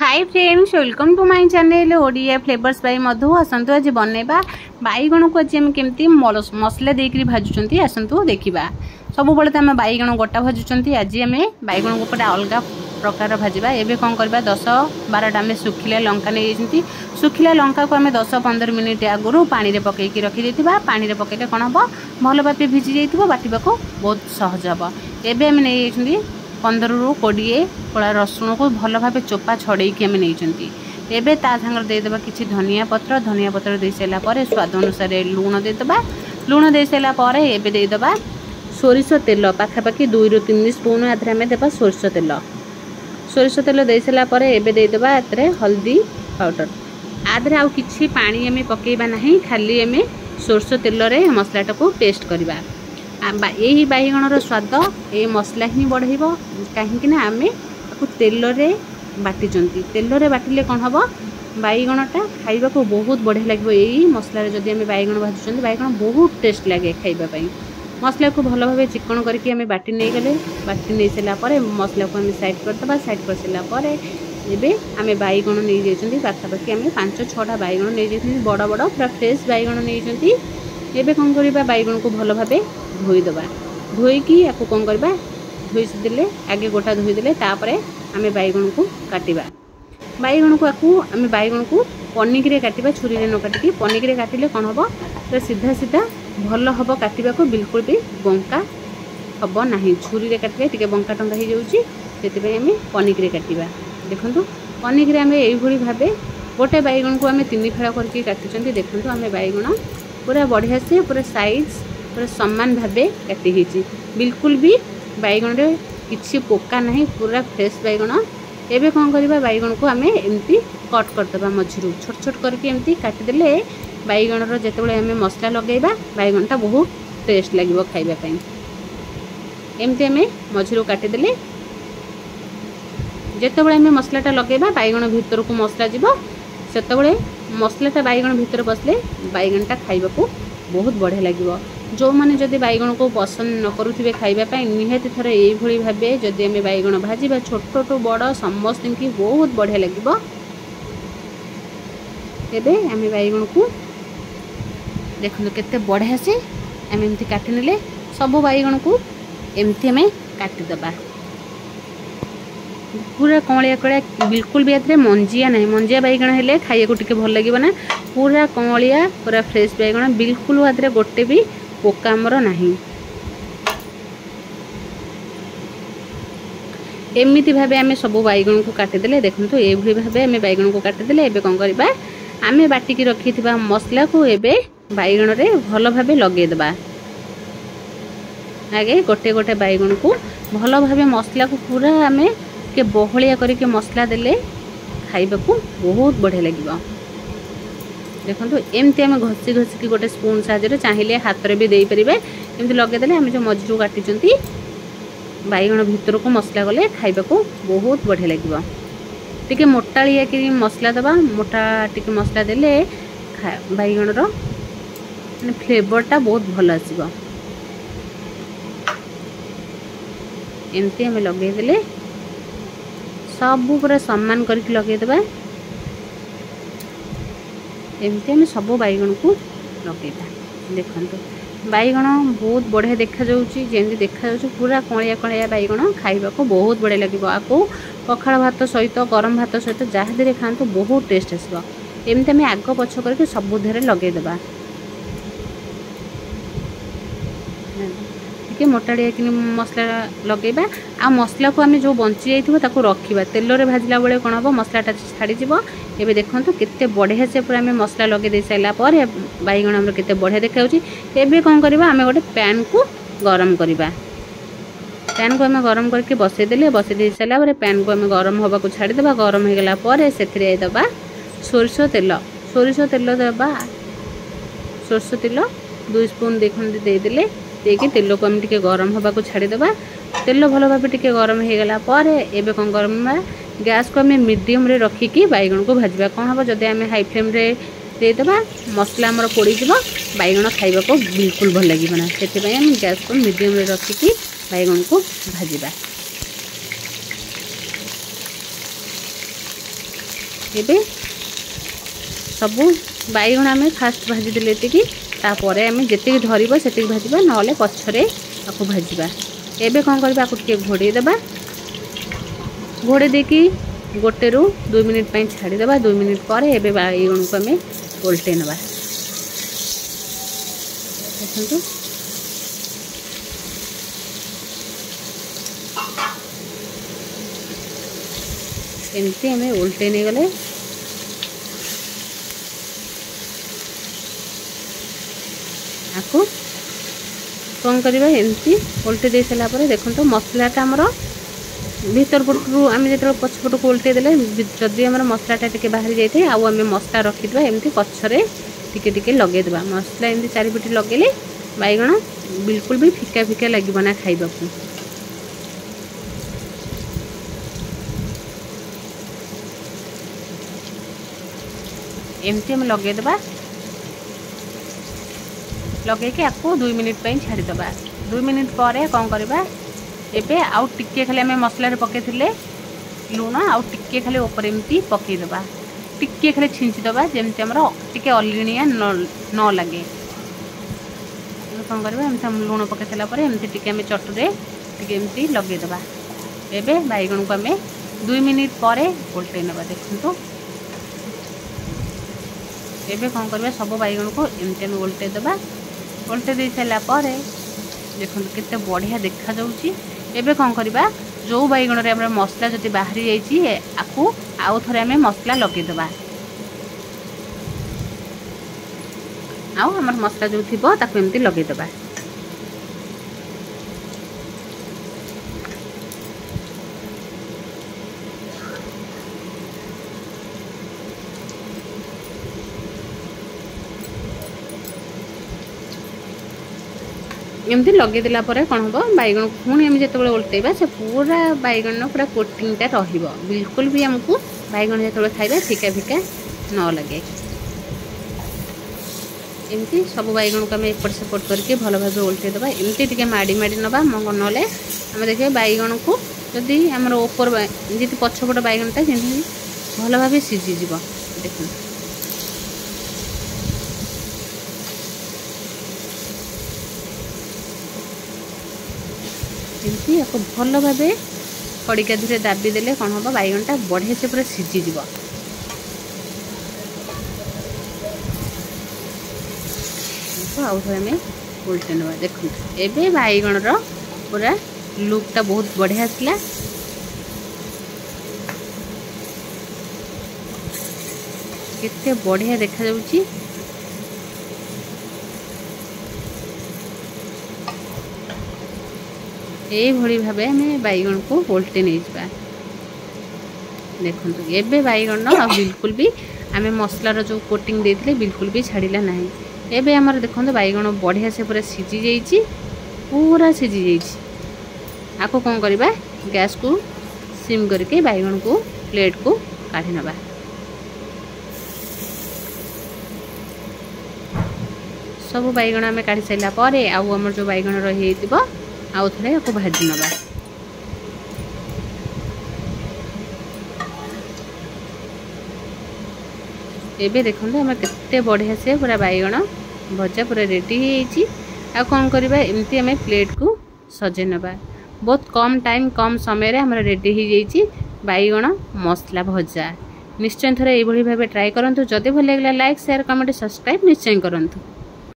Hi friends, welcome to my channel Odia flavours by Madhu. आसतु आज बनैबा बैगण को आज केमती मसला देकर भाजुंट आसतु देखा। सब बेले तो आम बैगण गोटा भाजुंट, आज आम बैगण को अलग प्रकार भाजवा। एवं कौन करवा 10-12टा आम सुखिला लंका नहीं, सुखिला लंका को आम 10-15 मिनिट आगुरी पानी में पकईकी रखी पानी में पकईले कौन हम भल भाव भिजी जाइए, बाटा को बहुत सहज हम। एवं आम नहीं 15-20 कोला रसुण को भल भाव चोपा छड़ेकी आम नहीं। एवं ता सागर देदेबा किसी धनिया पत्र दे सारापर स्वाद अनुसार लुण देदेबा। लुण दे सारापर एवं देदेबा सोरिष तेल पाखापाखि 2-3 स्पून आधे आम देवा सोरिष तेल दे सारापर एवं देदेबा हल्दी पाउडर। आधे आउ किछि पानी आम पकेबा नहीं, खाली आम सोरिष तेल रे मसलाटा को पेस्ट करवा। यही बैगणर स्वाद ये मसला ही बढ़ेब, कहीं आम तेल रे बाटिचंती। तेल रे बाटिले कौन हम बैगणटा खाइबा को बहुत बढ़िया लगे। यही मसला जदि आम बैगण भाजुंट, बैगण बहुत टेस्ट लगे खाइबापी। मसला को भल भाव चिकन करके आम बाटी नहीं गले, बाटी नहीं सारापर मसला को आम साइड करदे। साइड कर सारापर एबे आम बैगण नहीं जाइए, पाखापाखि आम 5-6टा बैगण नहीं जाइए, बड़ बड़ पूरा फ्रेश बैगण नहीं। एबे कौन करवा बैगण को भल भाव धोईदबा। धोईकी या कौन करवा धोईदे, आगे गोटा धोईदे तापर आम बैगण को काटिबा। बैगण को आम बैगण को पनिक रे काटिबा, छुरी रे न काटिकी पनिक रे काटिले कौन हम तो सीधा सीधा भल हम काटिबा को, बिल्कुल भी बंका हम नहीं। छुरी रे काटिले टिके बंका टंका हो जाउची, सेति आम पनिक रे काटिबा। देखंतु पनिक रे आम एई भावे गोटे बैगण को आम 3 फाड़ करके काटिचंती। देखंतु आम बैगण पूरा बढ़िया से पूरा साइज पूरा सामान भावे काटी होती, बिल्कुल भी बैगण रे किसी पोका नहीं, पूरा फ्रेश बैगण। एबे कौन करवा बैगण को आम एमती कट करदे, मझिरू छोट छोट करके एमती काटिदेले बैगणर जितेबाला आम मसला लगेबा बैगणटा बहुत टेस्ट लगे खाइबापी। एमती आम मझिरू काटिदेले जितेबाला आम मसलाटा लगेबा बैगण भितर को मसला जीव, सेतबेले मसलाटा बैगण भितर बसले बैगणटा खाइबा को बहुत बढ़िया लगे। जो मैंने जदि बैगण को पसंद न करुवे खाइबापी, निहाती थर यही भावे जदि आम बैगण भाजिबा, छोट टू बड़ समस्त की बहुत बढ़िया लगे। एबे आम बैगण को देखो केते बढ़िया से आम एमती काटि नेले, सब बैगण को एमती आम काटिदबा। पूरा कमलिया कलिया, बिल्कुल भी ए मंजिया नहीं। मंजिया बैगण हेले खाइया को टिके भल लगे ना, पूरा कमलिया पूरा फ्रेश बैगण, बिल्कुल आदरे गोटे भी पोका आमर नहीं। एमती भावे आम सब बैगण को काटिदेले। देखो ये भावे आम बैगण को काटिदेले। एबे कौन करवा आम बाटिकी रखी मसला को एबे बैगण रे भल भावे लगेदेबा। आगे गोटे गोटे बैगण को भल भावे मसला को पूरा आम के बहलिया करके मसला देले खाइबा को बहुत बढ़िया लगे। देखो एमती आम घसी घसिकी गोटे स्पून साहाय्य चाहिए हाथ में भी दे पारे, एमती लगेदेले आम जो मझिरू काटिचंती बैगण भितर को मसला गले खाइबा को बहुत बढ़िया लगे। टिके मोटालिया कि मसला दबा, मोटा टिके मसला देले बैगणर माने फ्लेवरटा बहुत भल आसीबो। एमती आम लगेदेले सब पूरा सम्मान करके लगेदेबा। एमती आम सब बैगण को लगेबा। देखंतु बैगण बहुत बढ़िया देखा जाउची, जेमती देखा जाउची पूरा कणिया कणिया बैगण खाइबा को बहुत बढ़िया लगे। आपको पखाड़ भात सहित गरम भात सहित जहाँ दे खातु बहुत टेस्ट आसो। एमती आम आग पछ करके सब धेरे लगेदेबा। टिके मोटाड़िया कि मसला लगेबा। आ मसला को आम जो बंची जाइथिबो ताको रखिबा, तेल रे भाजिला बेले कौन हम मसलाटा छाड़ी जीवो। एबे देखंतु केते बढ़िया से पूरा आम मसला लगे दे साइला पर बैगण हमर केते बढ़िया देखाउची। एबे कौन करबा आम गोटे पैन को गरम करबा। पैन को आम गरम करके बसई देले, बसई दे साइला पर पैन को आम गरम होबा को छाड़ी देबा। गरम हो गला पर सेथिरे दबा सोरिष तेल दबा। सोरिष तेल 2 स्पून देखंतु दे देले, देकी तेल को आम टिके गरम होबा को छाड़ी देबा। तेल भल भाव टिके गरम हो गला पर एबे कौन करबा गैस को आम मीडियम रे रखिकी बैगण को भाजबा। कौन हम जदि आम हाई फ्लेम रे देदेबा मसला आमर पोड़ी जीव, बैगण खाइबा को बिल्कुल भल लगे ना। से आम गैस को मीडियम रे रखिकी बैगण को भाजबा। एबे सबू बैगण आम फास्ट भाजीदे ये तापर आम जी धरब से भाजवा ना पछरे आपको भाजवा। एबे कौन करवा आपको टे घोड़े देबा घोड़े देकी 1 ରୁ 2 मिनिट छाड़ीदे 2 मिनिट पर एबे बैगण को आम ओल्टे नवा। देखो एमती आम ओल्टे नहीं गले आपको कौन करवा एमती ओल्टे दे सारा पर देखो मसलाटा आमर भीतर पटू आम जो पछपट को ओल्टे देले जदि आम मसलाटा टे बाहरी जाए आम मसला रखीद एमती पछरे टिके लगेदेवा। मसला एमती चारिपटे लगेले बैगण बिल्कुल भी फिका फिका लगे ना खाइबा को। एमती आम लगेदेवा लगे आपको 2 मिनिट छाड़ीदे 2 मिनिट पर कौन करवा एबे आउ टिके खाली आम मसला पकईले लुण आउ टिके खाली ऊपर एमती पकईदे टिके खाली छिंचीदे जमती आमर टिके अलिणिया न लगे। कौन करवा एमती लुण पकई सारापर एमती टिके आम चटुरे टिके एमती लगेदेवा। एबे बैगण को आम 2 मिनिट पर ओल्टे नवा। देखो एबे कौन करवा सब बैगण को एमती आम ओल्टे देवा। ओल्टे दे सारा पर देखो केते बढ़िया देखा जाउची। एबे कौन करवा जो बैगण रे हमर मसला जति बाहरी जाइची आकु आउ थरे हमें मसला लगेदेवा। आउ हमर मसला जो थिबो ताकु एमती लगेदेवा। एमती लगेदेला कौन हम बैगण पुणी आम जो ओल्टेबा से पूरा बैगण पूरा कोटिंगटा रहिबो बिल्कुल भी आमको बैगण जो खाइबा फिका फिका न लगे। एमती सब बैगण को आम एपट सेपट करके भल भाव ओल्टेदेबा। एमती टिके माड़ी माड़ी नवा नले आम देखिए बैगण को जदि आमर ऊपर जी पछपट बैगणटा जमी भल भाव सीझीज। देख एमती आपको भल भाव खड़िका धीरे दाबी देले कौन हम बैगणटा बढ़िया से पूरा सीझीज। आउ थे आम उल्टे नवा। देखो एबे बैगण पूरा लुकटा बहुत बढ़िया आसला। केते बढ़िया देखा जाउची। यही भाव आम बैगण को ओल्टे नहीं जा। देखो एबे बैगण बिल्कुल भी आम मसलार जो कोटिंग देते बिल्कुल भी छाड़िला ना। एबे आमर देखो बैगण बढ़िया से पूरा सीझी जाइए पूरा सीझी जाइए। आपको कौन करवा गैस को सिम करके बैगण को प्लेट को काढ़ी नवा। सब बैगण आम काढ़ी सारा पर आउ आमर जो बैगण रही आउ थे आपको भाजी नवा। एबे देखो आम केते बढ़िया से पूरा बैगण भजा पूरा रेडी हो कौन करवा एमती आम प्लेट को सजे नवा। बहुत कम टाइम कम समय रे हमर रेडी हो जाइए बैगण मसला भजा। निश्चय थोड़े ये भाव ट्राए करूँ। जदि भल लगे लाइक शेयर कमेंट सब्सक्राइब निश्चय करूँ।